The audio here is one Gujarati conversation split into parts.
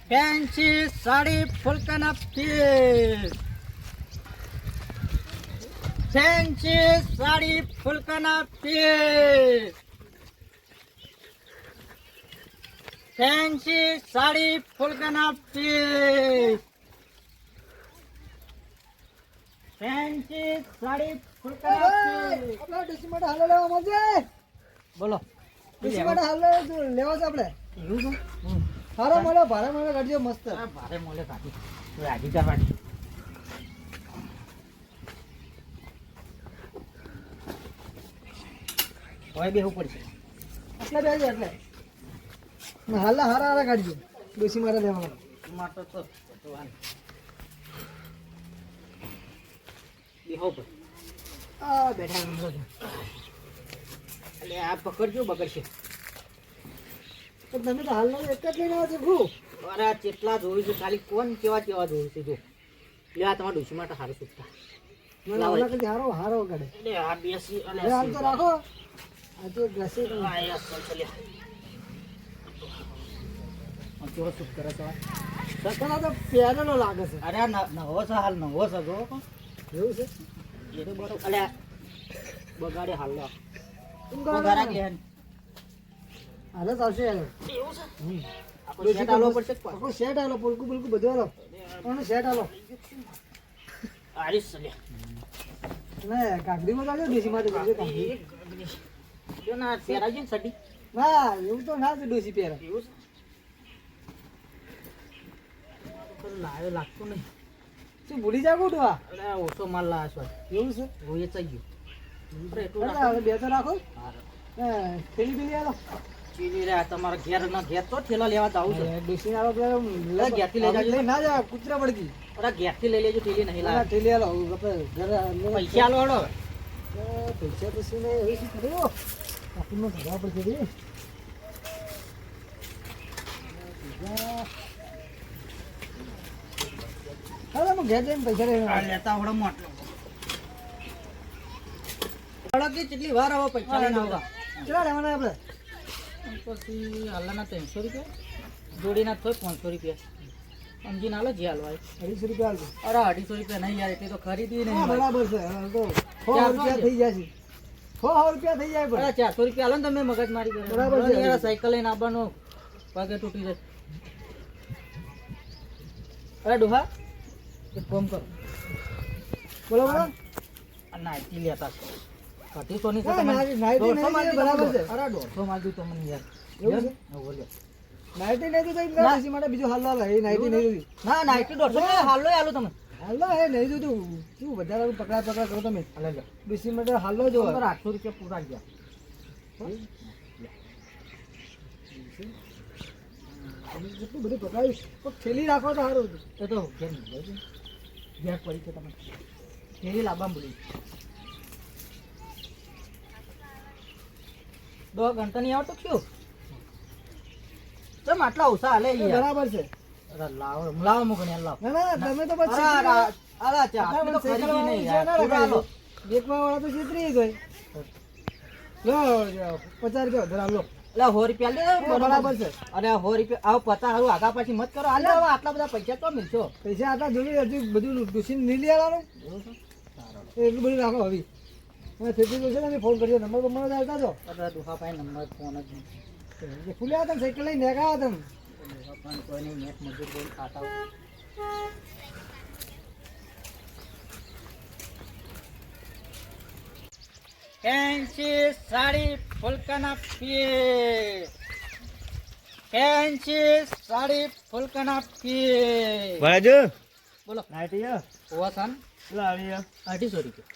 ફેન્સી સાડી ફૂલકાના પીસ, ફેન્સી સાડી ફૂલકાના પીસ, ફેન્સી સાડી ફૂલકાના પીસ, ફેન્સી સાડી ફૂલકાના પીસ. આપણા ડીસી માટે હાલો લેવા મળશે. બોલો ડીસી માટે હાલો લેવા છે આપણે. એવું છે? સારો મળે ભારે મળે કાઢજો મસ્ત. ભારે મોલે કાઢી રાજી કરવાની. હોય બેહવું પડશે. એટલે બે એટલે હાલા હારા હારા કાઢજો ડીસી માટે લેવા માટો તો બેહો પર આ બેઠા એટલે આ પકડજો બગડશે. તમે તો હાલ એક જ લઈને આવો છો ઘઉં. અરે આ કેટલા જોયું છે ખાલી કોણ કેવા કેવા જોયું છે જો લે આ તમારા ડોશી માટે સારું સુખતા મને ઓલા કરતી હારો હારો કાઢે. એટલે આ બેસી અને હવે હાલ તો રાખો. આ તો ગ્લાસી આ યાર ચાલ આ કેવો સુખ કરે છે સકના તો પેરેલો લાગે છે. અરે આ નવો છે હાલ નવો છે જો એવું છે એ તો બરોબર. અલે બગાડે હાલ લો તું બગાડા કે હાલે ચાલશે હાલે. એવું છે આપણે સેટ આલો પડશે આખું સેટ આલો પુલકું પુલકું બધું આલો પણ સેટ આલો આરીસ લે ને કાકડીમાં ચાલજો ડોસી માટે જોજો કાકડી. જો ના પેરાજી ને સડી ના એવું તો ના જ ડોસી પહેરે. એવું છે લાયો લાગતું નહીં. શું ભૂલી જા ગોઠવા અરે ઓછો માલ લાવ્યો છો એવું છે. રોએ થઈ ગયું અરે એટલું અરે રાખો હવે બે તો રાખો. હારું. થેલી પેલી આલો ચીલી રે તમારા ઘેર ના ઘેર તો ઠેલા લેવા જાવું છે. ડોસી આલો પેલા અરે ઘેરથી લઈ જાજો. લઈ ના જા કૂતરા પડકી. અરે ઘેરથી લઈ લેજો ઠેલી નહીં ના લાવે થેલી આલો આપણે ઘરે પૈસા આલો હળો પૈસા તો શું નહીં હવે શું કર્યો કાકડીમાં ભરવા પડશે રે. હવે હું ઘેર જઈને પૈસા લઈને આ લેતા હળો મોટલો હળો કે કેટલી વાર આવો પૈસા લઈને આવતા કેટલા લેવાના આપણે પછી હાલના 300 રૂપિયા જોડીના થોય 500 રૂપિયા સમજીને હાલો જે હાલવા 250 રૂપિયા આલજો. અરે 250 રૂપિયા નહીં યાર એટલે તો ખરીદી હા નહીં બરાબર છે હા, તો 100 રૂપિયા થઈ જાય છે 100 રૂપિયા થઈ જાય અરે પણ 400 રૂપિયા હાલો ને તમે મગજ મારી કરો બરાબર છે. યાર સાયકલ લઈને આવવાનું પગે તૂટી જાય. અરે ડોહા એક કામ કરો બોલો બોલો આ નાઈટી લેતા છો 250 ની હા, નાઈટી નહીં, બરાબર છે. અરે 150 માં તો મને યાર એવું છે? બોલ્યો નાઈટી નહીં તો ડોસી માટે બીજું હાલ લાવે એ નાઈટી નહીં જોતી. ના નાઈટી 150 હાલો હાલો તમે હાલ લા એ નહીં જોતું શું વધારે પકડા પકડા કરો તમે હાલે લે ડોસી માટે હાલ જો 800 રૂપિયા પૂરા ગયા જેટલું બધું પકડાયું તો થેલી રાખો તો સારું હતું. એ તો ઘેર પડી છે તમે ફેરી લાવવા બોલી 2 ઘંટા નહીં આવતો કયો તમે આટલા ઓછા હાલે યાર બરાબર છે. અરે લાવો લાવો મુકને લાવો ના ના તમે તો અરે પછી અરે ચા આપણે તો ખરીદી નહીં યાર પૂરા લો દેખવા વાળા તો છેતરી ગઈ લો 50 રૂપિયા વધારે લો એટલે 100 રૂપિયા લે બરાબર છે. અરે 100 રૂપિયા આવો 50 હારું આગા પાછી મત કરો હાલે હવે આટલા બધા પૈસા તો મિલશો પૈસા આટલા જોડી હજુ બધું ડૂસીને નહીં લઈ આવવાનું એટલું બધું રાખો હવે મને થેતી જોશે ને ફોન કરજો નંબર બંબર આવતા છો અરે દુહા ભાઈ નંબર ફોન જ નહીં ફૂલ્યા હતા ને સાયકલ લઈને નેગા હતા ને દુહા ભાઈ કોઈ નહીં નેટ મજૂર બોલ ખાતા હોય ફેન્સી સાડી ફૂલકાના પીસ, ફેન્સી સાડી ફૂલકાના પીસ. ભાઈજો બોલો નાઈટી યો ઓવા સાન લાવી યો 250 રૂપિયા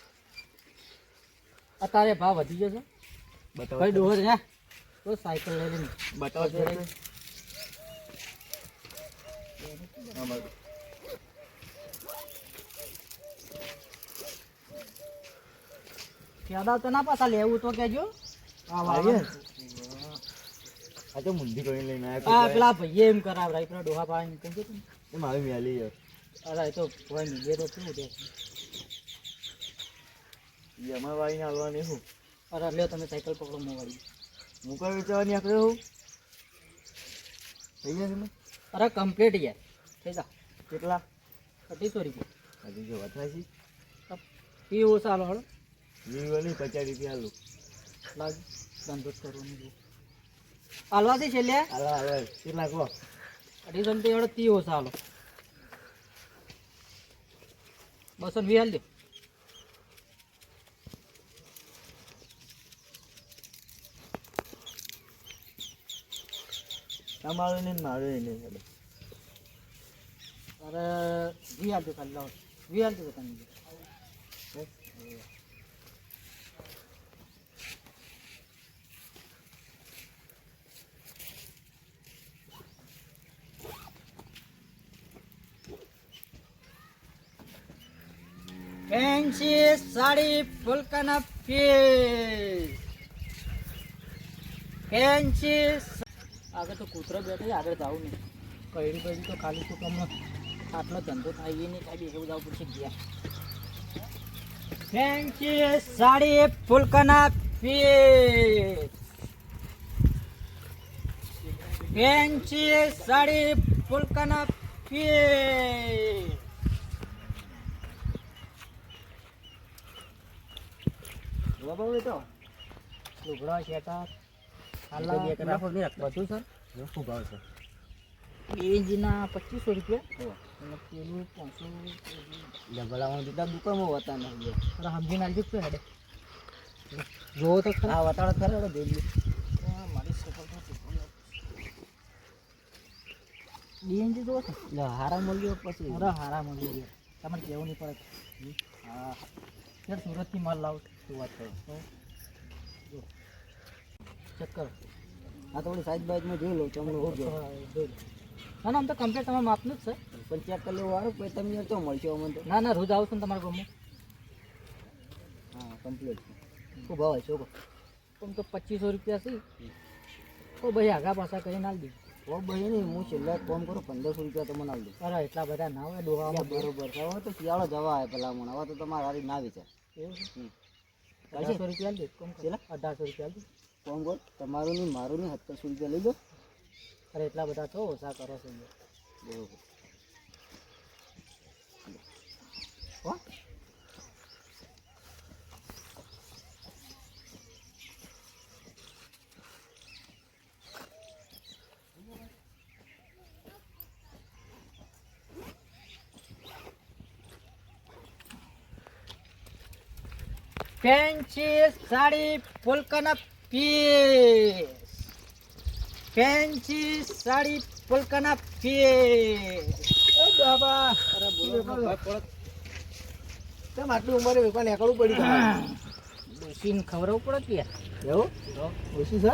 અત્યારે ભાવ વધી ગયો છે બતાવો ભાઈ ડોહર હે તો સાયકલ લઈ લઈને બતાવો યાદા તો ના પાછા લેવું તો કેજો આ ભાઈ આ તો મુંડી કોઈ લઈને આ પેલા ભાઈએ એમ કરાવરાય પેલા ડોહા પાણી કેમ કે એ મારી મેલી યાર અરે એ તો કોઈ નહીં બે તો શું દે યમા વાઈને હાલવાની હું અરે લ્યો તમે સાયકલ પકડો મોવાડી હું કઈ વેચવાની આખરે હું થઈ ગયા તમે અરે કમ્પ્લીટ યાર થઈ જા કેટલા 2800 રૂપિયા હજી જો વધારે છે એ ઓછા હાલો હળો નહીં 50 રૂપિયા આલું લાગ ધંધો જ કરવાનો છે હાલવાથી છેલ્લે હાલો કેટલા કહો 2800 હળો 30 ઓછા હાલો 220 હાલ દે તમારું નહીં મારું નહીં અરે 20 હાલ દે ખાલી લાવો 20 હાલ દે તો તમે ફેન્સી સાડી ફૂલકાના પીસ ફેન્સી આગળ તો કૂતરો બેઠો છે આગળ જવું નહીં કઈ પછી તો ખાલી શું કમ આટલો ધંધો થાય એ નહીં કાંઈ એવું જવું પડશે ગયા ફેન્સી સાડી ફૂલકાના પીસ ફેન્સી સાડી ફૂલકાના પીસ લુગડા શેટા બધું સર શું ભાવ છે બેન્જના 2500 રૂપિયા અને પેલું 500 ભલામાં દીધા દુકાનમાં હોતા નહીં અરે સમજીને આલજો શું હેડે જોવો તો ખરા આ વટાળો ખરો જોઈ મારી બેન્જી જોવો છો હારા મળ્યો પછી અરે હારા મળી ગયા તમારે કેવું નહીં પડે હા યાર સુરતથી માલ લાવ શું વાત કરો ચેક કરો આ થોડી સાઈઝ બાઈઝમાં જોઈ લો ચમડો હોજો ના ના આમ તો કમ્પ્લીટ તમારા માપનું જ છે પણ ચેક કરી લેવું વાળું પછી તમે તો મળશો અમને તો ના ના રોજ આવું છું ને તમારા ગામમાં હા કમ્પ્લીટ છે શું ભાવ છે શું આમ તો 2500 રૂપિયા છે ઓ ભાઈ આગા પાછા કરીને આલ દે ઓ ભાઈ નહીં હું છેલ્લા ફોન કરું 1500 રૂપિયા તો મને આપી અરે એટલા બધા ના હોય ડોહામાં દો બરોબર છે હવે તો શિયાળો જવા આવે પેલા મને હવે તો તમારે હારી ના વિચાર એવું છે 1800 રૂપિયા દે કોમ કેટલા? 1800 રૂપિયા દે ફોન કર તમારું નહીં મારું નહીં 1700 રૂપિયા લઈ દો અરે એટલા બધા તો ઓછા કરો છો બરોબર હો ફેન્સી સાડી ફૂલકાના પીસ ફેન્સી સાડી ફૂલકાના પીસ બાબા અરે કેમ આટલી ઉંમરે વેપાર નીકળવું પડ્યું ડોસીને ખવડાવવું પડે કે એવું ડોસી છે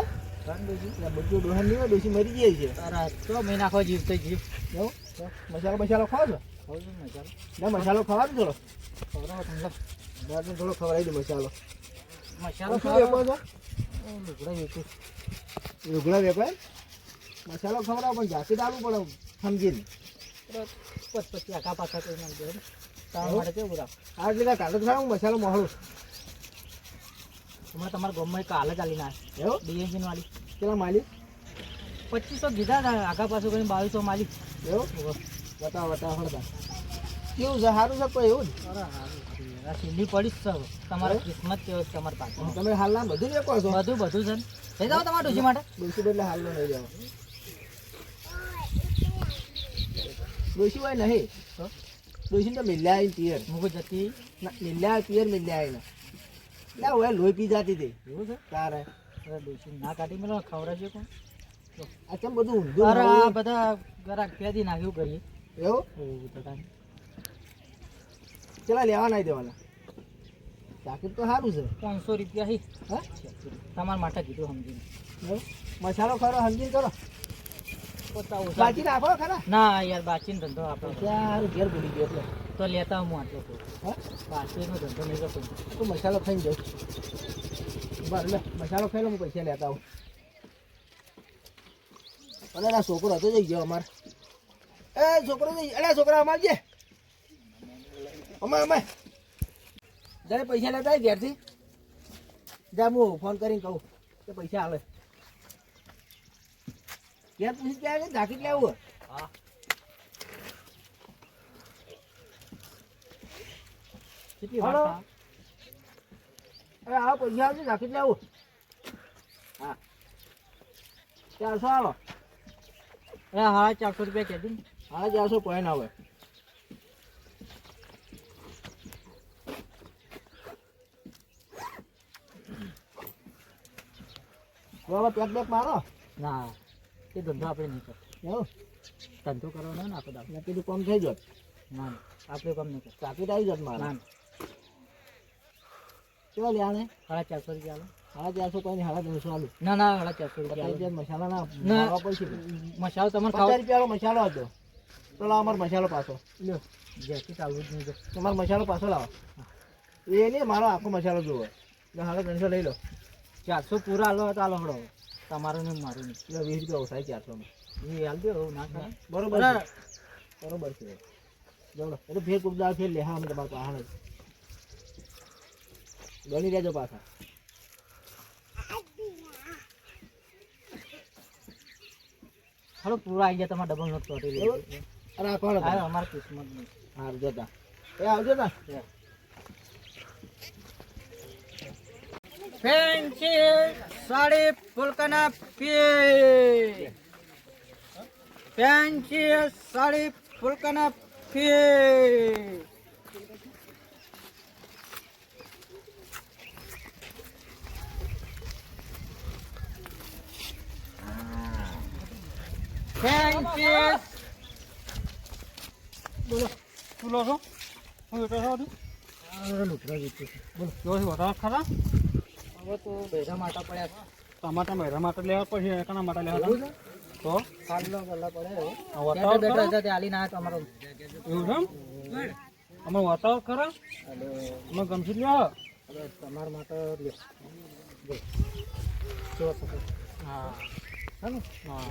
બધું ડોહા નહીં હોય ડોસી મરી જાય છે અરે તો મેં નાખો જીવ તો જીવ એવું મસાલો બસાલો ખાવ છો ના મસાલો ખવાનું થોડો ખવડાવો તમને બાજુ થોડો ખવડાવી દો મસાલો મસાલો શું વેપાર છો લુગડા વેચું લુગડા વેપાર મસાલો ખવડાવો પણ જાતે ડાલવું પડે સમજીને પછી આખા પાછા કરી નાખજો તારા માટે કેવું રાખ આ એટલે કાલે ખાવ મસાલો મોહળું હમણાં તમારા ગામમાં એક હાલ ચાલી ના એવું ડીએન્જિન વાળી કેટલા માલિક 2500 કીધા હતા આગા પાછું કરીને 2200 માલિક એવું બતાવો બતાવો હળતા કેવું છે સારું છે કોઈ એવું અરે હારું આ સીધી પડી જ છે તમારે કિસ્મત કેવો છે તમારી પાસે જ તમે હાલના બધું વેપો છો બધું બધું છે ને થઈ જાઓ તમારા ડોસી માટે ડોસી બદલે હાલનો નહીં જાવ ડોસી હોય નહીં તો ડોસી તો મિલ્યા આવીને પિયર મુકુ જતી ના મિલ્યા પિયર મિલ્યા આવીને ના હોય લોહી પી જાતી હતી એવું છે તારે અરે ડોસી ના કાઢી મેલો ખવડાવજો કોણ આ કેમ બધું ઊંધું અરે આ નવું? બધા ગરાક પેદી નાખ્યું કરીએ એવું એવું તો કાંઈ ચલા લેવા નહીં દેવાના જાકેટ તો સારું છે 500 રૂપિયા હી હા તમારા માટે કીધું સમજીને એવું? મસાલો ખરો સમજીને કરો પોતા ઓછા બાકી રાખો ખરા ના યાર બાચીનો ધંધો આપણે ત્યાં ઘેર ભૂલી ગયો એટલે તો લેતા હું આટલો કહું હા બાચીનો ધંધો નહીં કરતો તો મસાલો ખાઈને જાઉં બરાબર લે મસાલો ખાઈ લો હું પૈસા લેતા આવું અરે આ છોકરો હતો જઈ ગયો અમારે એ છોકરો જઈ અરે છોકરા અમાર જે અમાર જ્યારે પૈસા લેતા હોય ઘેરથી જા હું ફોન કરીને કહું કે પૈસા આવે ઘેર પૂછી ક્યાં છે જાકીટ લેવું હા કેટલી વાર હલો. થા? આ પૈસા આવશે નાખી જ આવું. હા 400 આવો. હા 400 રૂપિયા કહેજો ને. હા 400 પોઈન્ટ આવે. બાબા પેક બેક મારો. ના એ ધંધો આપણે નહીં કરતો. એવું ધંધો કરવાનો ને આખો દાડો. મેં કીધું કોમ થઈ જાત. ના ના આપણે કામ નહીં કરતા. ચાકીટ આવી જાત ના મારા. ના કેવા લ્યા ને 450 રૂપિયા આલો. 450 કોઈ નહીં 350 આલું. ના ના 450 રૂપિયા પચાસ આલો. મસાલા ના ના. મારવા પડશે. મસાલો તમારે 50 ખાવ રૂપિયાનો મસાલો હતો. તો લાવો અમારો મસાલો પાછો. લ્યો જેથી ચાલવું જ નહીં તો. તમારો મસાલો પાછો લાવો. એ નહીં મારો આખો મસાલો જોવો. એટલે હાલો 300 લઈ લો. 400 પૂરા આલો તો આલો હળો. તમારું ને મારું નહીં. એટલે 20 રૂપિયા ઓછાય 400 માં. એ હાલ દો એવું ના થાય. બરોબર છે. બરોબર છે. જવડો એટલે ફેર કુકદાર ફેર લે હા અમે તમારા પાસે ગણી લેજો પાછા. હળો પૂરા આવી ગયા તમારે ડબલ નોટ ચોટી બરોબર? અરે આ કોણ હા અમારે કિસ્મત નહીં. હા જતા એ આવજો ને. ફેન્સી સાડી ફૂલકાના પી ફેન્સી સાડી ફૂલકાના પી ફેન્સી બોલો શું લો છો હું બેઠો છો લુકડા જીતું બોલો કેવો છે વધારે ખરા હવે તો બેઠા માટા પડ્યા છે. ટમાટા મેરા માટે લેવા પડશે એકાના માટે લેવા એવું છે? તો ખાટલો ગલ્લા પડે હવે. વાતાવરણ બેઠા ખરા? બેઠા છે આલી ના તમારો એવું છે એમ? અમે વાતાવરણ ખરા અમે ગમશે લ્યો હવે તમારા માટે લ્યો જો જો શકો હા હે ને હા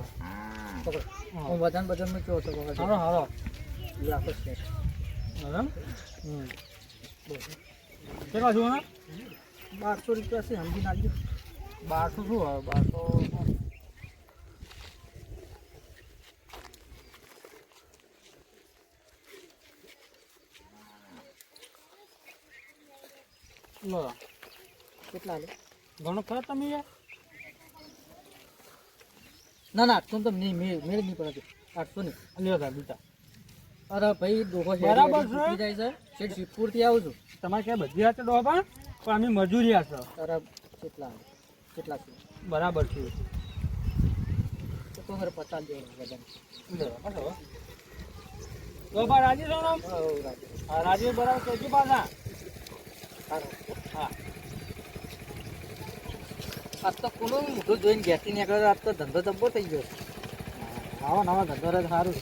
પકડો હું વજન બજનમાં ચો શકો હારો હારો રાખો છે એમ કેટલા છું ને 1200 રૂપિયા છે સમજી નાખજો 1200 શું હવે 1200 લો કેટલા લે ઘણો ખરા તમે યાર ના ના 800 તો નહીં મેળ નહીં પડે 800 નહીં લ્યો તા બીજા અરે ભાઈ દોખો બરાબર છે. છૂટી જાય છે શેઠ શિવપુરથી આવું છું તમારે ક્યાં બધી હાથે ડોબા પણ અમે મજૂરી હશે અરે કેટલા કેટલા છે બરાબર છે તો તમારે 50 દેવાનું વજન ડોબા રાજી છો ને હો રાજો હા રાજી બરાબર કહેજો પાછા સારું હા આજ તો કોનું મોઢું જોઈને ઘેરથી નીકળે આજ તો ધંધો ધબ્બો થઈ ગયો આવો નવા ધંધો રહે તો સારું